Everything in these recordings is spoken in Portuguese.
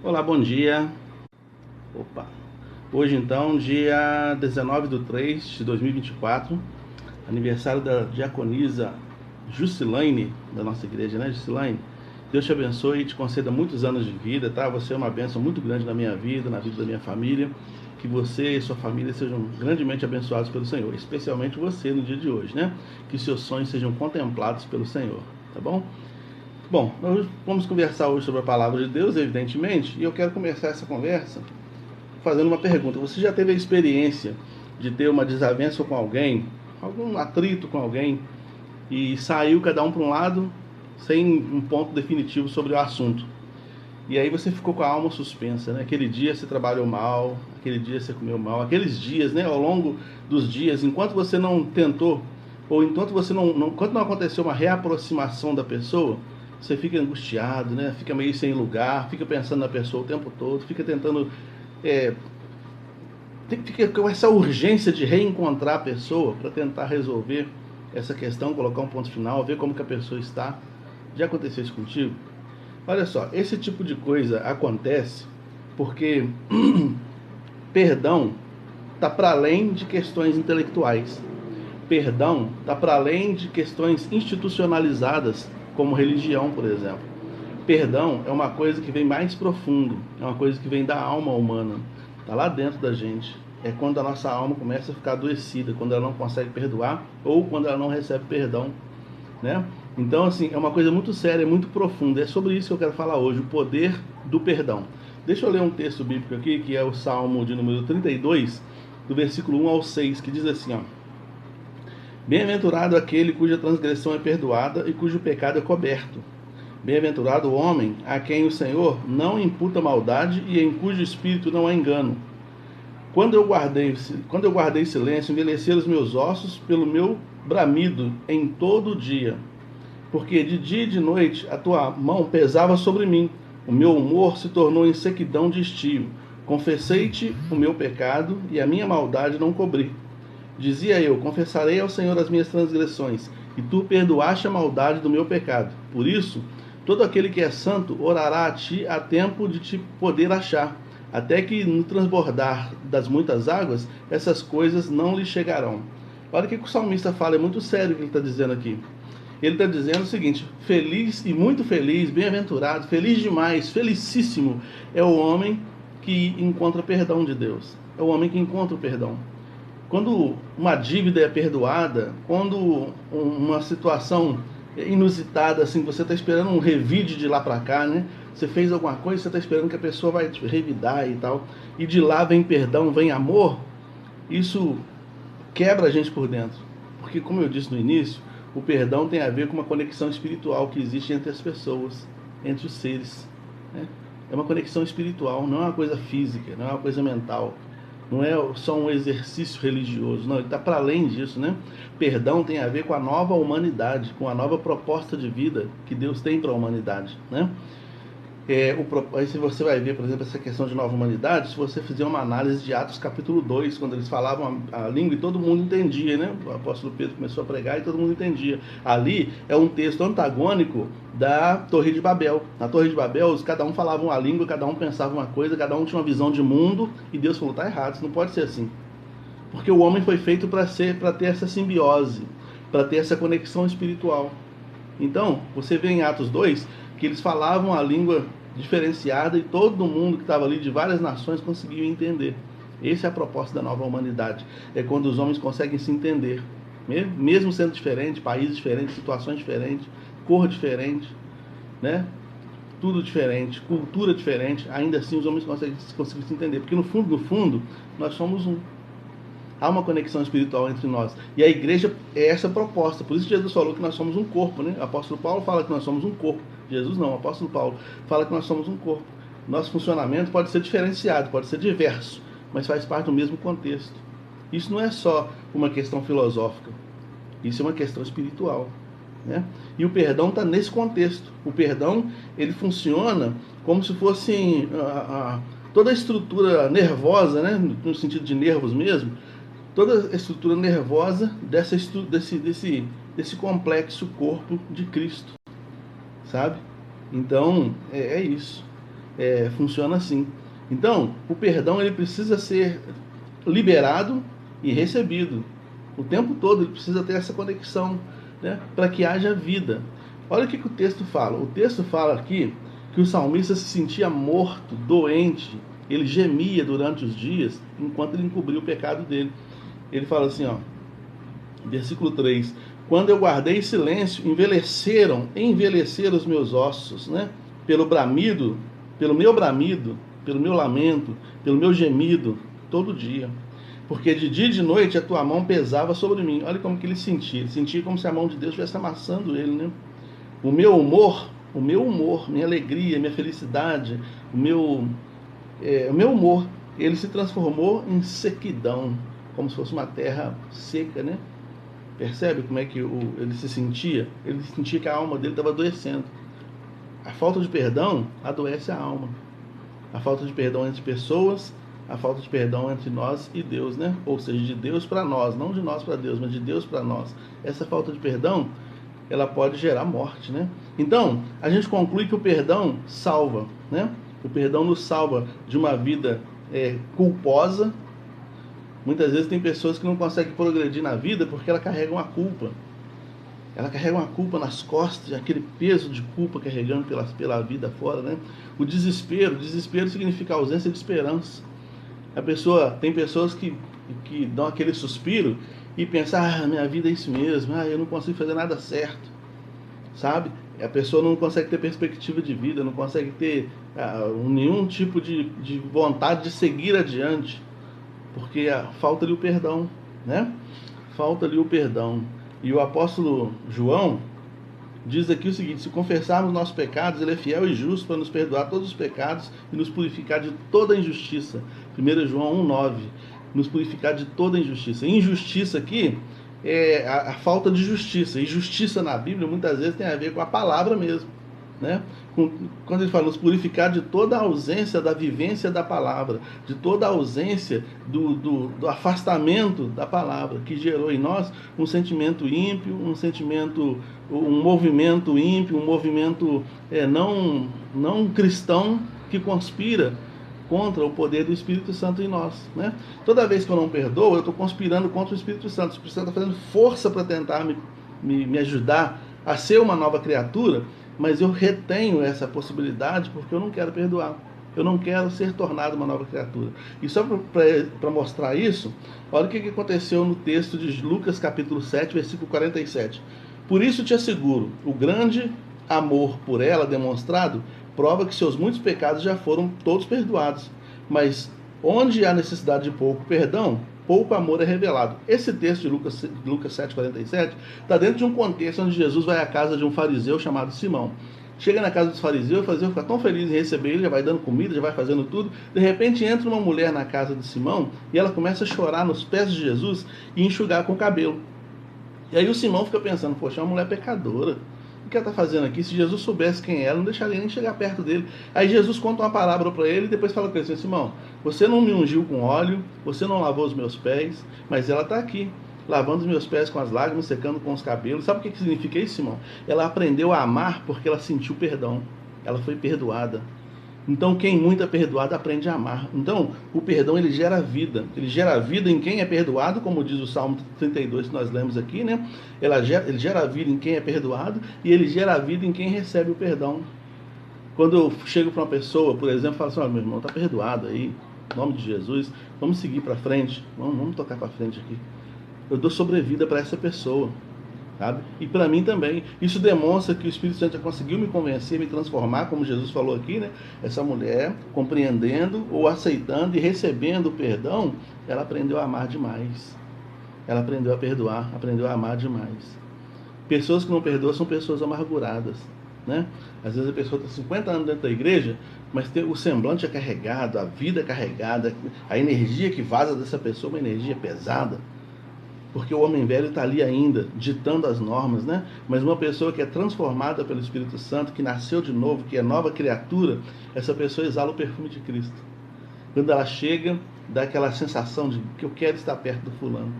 Olá, bom dia. Opa. Hoje então, dia 19/3/2024, aniversário da diaconisa Jusilaine, da nossa igreja, né, Jusilaine? Deus te abençoe e te conceda muitos anos de vida, tá? Você é uma bênção muito grande na minha vida, na vida da minha família. Que você e sua família sejam grandemente abençoados pelo Senhor, especialmente você no dia de hoje, né? Que seus sonhos sejam contemplados pelo Senhor, tá bom? Bom, nós vamos conversar hoje sobre a palavra de Deus, evidentemente, e eu quero começar essa conversa fazendo uma pergunta. Você já teve a experiência de ter uma desavença com alguém, algum atrito com alguém, e saiu cada um para um lado sem um ponto definitivo sobre o assunto? E aí você ficou com a alma suspensa, né? Aquele dia você trabalhou mal, aquele dia você comeu mal, aqueles dias, né? Ao longo dos dias, enquanto você não tentou, ou enquanto você enquanto não aconteceu uma reaproximação da pessoa, você fica angustiado, né? Fica meio sem lugar, fica pensando na pessoa o tempo todo, fica tentando, é, fica com essa urgência de reencontrar a pessoa para tentar resolver essa questão, colocar um ponto final, ver como que a pessoa está. Já aconteceu isso contigo? Olha só, esse tipo de coisa acontece porque perdão está para além de questões intelectuais. Perdão está para além de questões institucionalizadas, como religião, por exemplo. Perdão é uma coisa que vem mais profundo, é uma coisa que vem da alma humana, está lá dentro da gente. É quando a nossa alma começa a ficar adoecida, quando ela não consegue perdoar ou quando ela não recebe perdão, né? Então, assim, é uma coisa muito séria, muito profunda. É sobre isso que eu quero falar hoje, o poder do perdão. Deixa eu ler um texto bíblico aqui, que é o Salmo de número 32, do versículo 1 ao 6, que diz assim, ó: Bem-aventurado aquele cuja transgressão é perdoada e cujo pecado é coberto. Bem-aventurado o homem a quem o Senhor não imputa maldade e em cujo espírito não há engano. Quando eu guardei silêncio, envelheceram os meus ossos pelo meu bramido em todo o dia. Porque de dia e de noite a tua mão pesava sobre mim. O meu humor se tornou em sequidão de estio. Confessei-te o meu pecado e a minha maldade não cobri. Dizia eu: confessarei ao Senhor as minhas transgressões, e tu perdoaste a maldade do meu pecado. Por isso, todo aquele que é santo orará a ti a tempo de te poder achar, até que no transbordar das muitas águas, essas coisas não lhe chegarão. Olha o que o salmista fala, é muito sério o que ele está dizendo aqui. Ele está dizendo o seguinte: feliz e muito feliz, bem-aventurado, feliz demais, felicíssimo é o homem que encontra perdão de Deus. É o homem que encontra o perdão. Quando uma dívida é perdoada, quando uma situação inusitada, assim, você está esperando um revide de lá para cá, né? Você fez alguma coisa, você está esperando que a pessoa vai te revidar e tal, e de lá vem perdão, vem amor, isso quebra a gente por dentro. Porque, como eu disse no início, o perdão tem a ver com uma conexão espiritual que existe entre as pessoas, entre os seres, né? É uma conexão espiritual, não é uma coisa física, não é uma coisa mental. Não é só um exercício religioso, não, ele está para além disso, né? Perdão tem a ver com a nova humanidade, com a nova proposta de vida que Deus tem para a humanidade, né? Aí se você vai ver, por exemplo, essa questão de nova humanidade, se você fizer uma análise de Atos capítulo 2, quando eles falavam a língua e todo mundo entendia, né? O apóstolo Pedro começou a pregar e todo mundo entendia. Ali é um texto antagônico da Torre de Babel. Na Torre de Babel, cada um falava uma língua, cada um pensava uma coisa, cada um tinha uma visão de mundo, e Deus falou: tá errado, isso não pode ser assim. Porque o homem foi feito para ter essa simbiose, para ter essa conexão espiritual. Então, você vê em Atos 2 que eles falavam a língua diferenciada e todo mundo que estava ali de várias nações conseguia entender. Essa é a proposta da nova humanidade. É quando os homens conseguem se entender, mesmo sendo diferentes, países diferentes, situações diferentes, cor diferente, né? Tudo diferente, cultura diferente, ainda assim os homens conseguem se entender. Porque no fundo, nós somos um. Há uma conexão espiritual entre nós. E a igreja é essa proposta. Por isso que Jesus falou que nós somos um corpo, né? O apóstolo Paulo fala que nós somos um corpo. Jesus não, o apóstolo Paulo fala que nós somos um corpo. Nosso funcionamento pode ser diferenciado, pode ser diverso, mas faz parte do mesmo contexto. Isso não é só uma questão filosófica. Isso é uma questão espiritual, né? E o perdão está nesse contexto. O perdão, ele funciona como se fosse toda a estrutura nervosa, né? No sentido de nervos mesmo, toda a estrutura nervosa desse complexo corpo de Cristo, sabe? Então, é isso. funciona assim. Então, o perdão ele precisa ser liberado e recebido. O tempo todo ele precisa ter essa conexão, né, para que haja vida. Olha o que o texto fala. O texto fala aqui que o salmista se sentia morto, doente, ele gemia durante os dias enquanto ele encobria o pecado dele. Ele fala assim, ó, versículo 3: quando eu guardei silêncio, envelheceram os meus ossos, né? Pelo bramido, pelo meu lamento, pelo meu gemido, todo dia. Porque de dia e de noite a tua mão pesava sobre mim. Olha como que ele sentia. Ele sentia como se a mão de Deus estivesse amassando ele, né? O meu humor, minha alegria, minha felicidade, o meu humor, ele se transformou em sequidão, como se fosse uma terra seca, né? Percebe como é que ele se sentia? Ele sentia que a alma dele estava adoecendo. A falta de perdão adoece a alma. A falta de perdão entre pessoas, a falta de perdão entre nós e Deus, né? Ou seja, de Deus para nós, não de nós para Deus, mas de Deus para nós. Essa falta de perdão, ela pode gerar morte, né? Então, a gente conclui que o perdão salva, né? O perdão nos salva de uma vida culposa. Muitas vezes tem pessoas que não conseguem progredir na vida porque ela carrega uma culpa. Ela carrega uma culpa nas costas, aquele peso de culpa carregando pela vida fora, né? O desespero significa ausência de esperança. Tem pessoas que dão aquele suspiro e pensam, minha vida é isso mesmo, eu não consigo fazer nada certo, sabe? A pessoa não consegue ter perspectiva de vida, não consegue ter nenhum tipo de vontade de seguir adiante, porque falta-lhe o perdão, né? Falta-lhe o perdão. E o apóstolo João diz aqui o seguinte: se confessarmos nossos pecados, ele é fiel e justo para nos perdoar todos os pecados e nos purificar de toda injustiça. 1 João 1,9. Nos purificar de toda injustiça. Injustiça aqui é a falta de justiça. E justiça na Bíblia muitas vezes tem a ver com a palavra mesmo, né? Quando ele fala nos purificar de toda a ausência da vivência da palavra, de toda a ausência do afastamento da palavra, que gerou em nós um sentimento ímpio, um movimento ímpio, um movimento não cristão que conspira contra o poder do Espírito Santo em nós, né? Toda vez que eu não perdoo, eu estou conspirando contra o Espírito Santo. O Espírito Santo está fazendo força para tentar me ajudar a ser uma nova criatura, mas eu retenho essa possibilidade porque eu não quero perdoar. Eu não quero ser tornado uma nova criatura. E só para mostrar isso, olha o que aconteceu no texto de Lucas capítulo 7, versículo 47. Por isso te asseguro, o grande amor por ela demonstrado prova que seus muitos pecados já foram todos perdoados. Mas onde há necessidade de pouco perdão, pouco amor é revelado. Esse texto de Lucas 7,47 está dentro de um contexto onde Jesus vai à casa de um fariseu chamado Simão. Chega na casa dos fariseus, o fariseu fica tão feliz em receber ele, já vai dando comida, já vai fazendo tudo. De repente entra uma mulher na casa de Simão e ela começa a chorar nos pés de Jesus e enxugar com o cabelo. E aí o Simão fica pensando, poxa, é uma mulher pecadora. O que ela está fazendo aqui? Se Jesus soubesse quem é ela, não deixaria nem chegar perto dele. Aí Jesus conta uma palavra para ele e depois fala para ele assim: Simão, você não me ungiu com óleo, você não lavou os meus pés, mas ela está aqui, lavando os meus pés com as lágrimas, secando com os cabelos. Sabe o que significa isso, Simão? Ela aprendeu a amar porque ela sentiu perdão. Ela foi perdoada. Então, quem muito é perdoado aprende a amar. Então, o perdão, ele gera vida. Ele gera vida em quem é perdoado, como diz o Salmo 32 que nós lemos aqui, né? Ele gera vida em quem é perdoado e ele gera vida em quem recebe o perdão. Quando eu chego para uma pessoa, por exemplo, falo assim: meu irmão, está perdoado aí, em nome de Jesus, vamos seguir para frente, vamos tocar para frente aqui. Eu dou sobrevida para essa pessoa. Sabe? E para mim também, isso demonstra que o Espírito Santo já conseguiu me convencer, me transformar, como Jesus falou aqui, né? Essa mulher, compreendendo ou aceitando e recebendo o perdão, ela aprendeu a amar demais. Ela aprendeu a perdoar, aprendeu a amar demais. Pessoas que não perdoam são pessoas amarguradas, né? Às vezes a pessoa está 50 anos dentro da igreja, mas o semblante é carregado, a vida é carregada, a energia que vaza dessa pessoa é uma energia pesada. Porque o homem velho está ali ainda, ditando as normas, né? Mas uma pessoa que é transformada pelo Espírito Santo, que nasceu de novo, que é nova criatura, essa pessoa exala o perfume de Cristo. Quando ela chega, dá aquela sensação de que eu quero estar perto do fulano.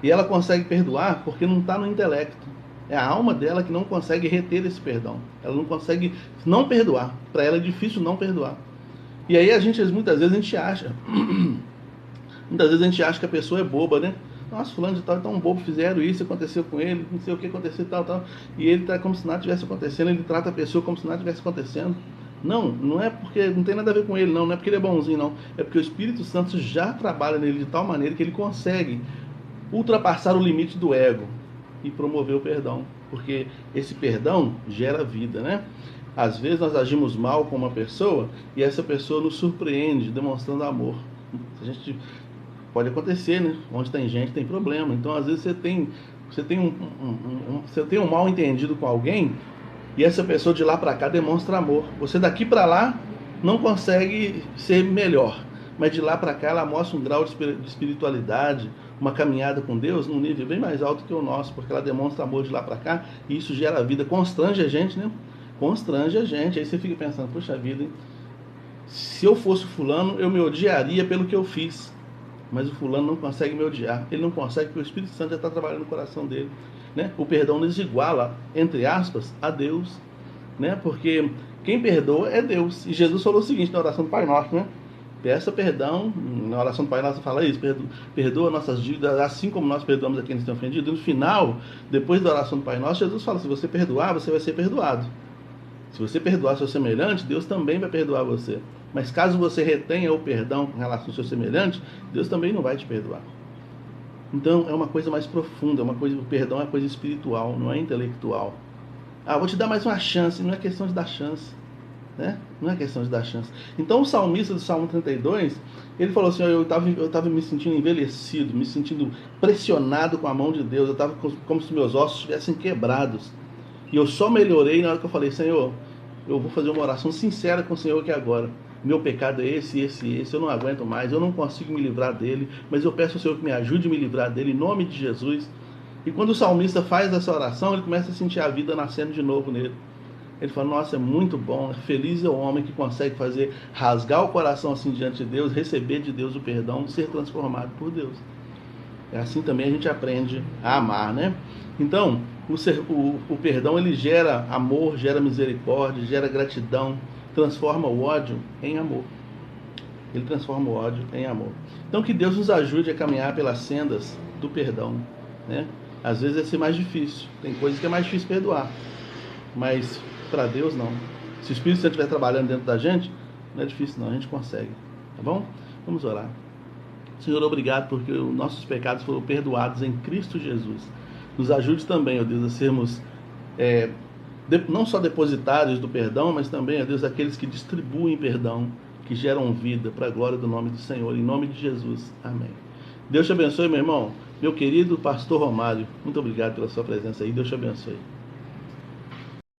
E ela consegue perdoar porque não está no intelecto. É a alma dela que não consegue reter esse perdão. Ela não consegue não perdoar. Para ela é difícil não perdoar. E aí muitas vezes a gente acha, muitas vezes a gente acha que a pessoa é boba, né? Nossa, fulano de tal é tão bobo, fizeram isso, aconteceu com ele, não sei o que aconteceu, tal, tal. E ele tá como se nada tivesse acontecendo, ele trata a pessoa como se nada tivesse acontecendo. Não, não é porque, não tem nada a ver com ele, não é porque ele é bonzinho, não. É porque o Espírito Santo já trabalha nele de tal maneira que ele consegue ultrapassar o limite do ego e promover o perdão. Porque esse perdão gera vida, né? Às vezes nós agimos mal com uma pessoa e essa pessoa nos surpreende, demonstrando amor. A gente pode acontecer, né? Onde tem gente tem problema. Então, às vezes você tem um mal entendido com alguém e essa pessoa de lá para cá demonstra amor. Você daqui para lá não consegue ser melhor, mas de lá para cá ela mostra um grau de espiritualidade, uma caminhada com Deus num nível bem mais alto que o nosso, porque ela demonstra amor de lá para cá e isso gera vida, constrange a gente, né? Constrange a gente. Aí você fica pensando, puxa vida, hein? Se eu fosse fulano, eu me odiaria pelo que eu fiz. Mas o fulano não consegue me odiar. Ele não consegue porque o Espírito Santo já está trabalhando no coração dele. Né? O perdão nos iguala, entre aspas, a Deus. Né? Porque quem perdoa é Deus. E Jesus falou o seguinte na oração do Pai Nosso, né? Peça perdão, na oração do Pai Nosso fala isso, perdoa nossas dívidas, assim como nós perdoamos a quem nos tem ofendido. E no final, depois da oração do Pai Nosso, Jesus fala, se você perdoar, você vai ser perdoado. Se você perdoar seu semelhante, Deus também vai perdoar você. Mas caso você retenha o perdão com relação ao seu semelhante, Deus também não vai te perdoar. Então é uma coisa mais profunda, o perdão é uma coisa espiritual, não é intelectual. Ah, vou te dar mais uma chance, não é questão de dar chance. Né? Não é questão de dar chance. Então o salmista do Salmo 32, ele falou assim, eu estava me sentindo envelhecido, me sentindo pressionado com a mão de Deus, eu estava como se meus ossos estivessem quebrados. E eu só melhorei na hora que eu falei, Senhor, eu vou fazer uma oração sincera com o Senhor aqui agora. Meu pecado é esse, eu não aguento mais, eu não consigo me livrar dele, mas eu peço ao Senhor que me ajude a me livrar dele, em nome de Jesus. E quando o salmista faz essa oração, ele começa a sentir a vida nascendo de novo nele. Ele fala, nossa, é muito bom, feliz é o homem que consegue rasgar o coração assim diante de Deus, receber de Deus o perdão, ser transformado por Deus. É assim também a gente aprende a amar, né? Então, o perdão ele gera amor, gera misericórdia, gera gratidão, transforma o ódio em amor. Ele transforma o ódio em amor. Então que Deus nos ajude a caminhar pelas sendas do perdão, né? Às vezes é ser mais difícil, tem coisas que é mais difícil perdoar, mas para Deus não. Se o Espírito Santo estiver trabalhando dentro da gente, não é difícil não, a gente consegue, tá bom? Vamos orar. Senhor, obrigado porque os nossos pecados foram perdoados em Cristo Jesus. Nos ajude também, ó Deus, a sermos não só depositários do perdão, mas também, ó Deus, aqueles que distribuem perdão, que geram vida para a glória do nome do Senhor, em nome de Jesus. Amém. Deus te abençoe, meu irmão. Meu querido pastor Romário, muito obrigado pela sua presença aí. Deus te abençoe.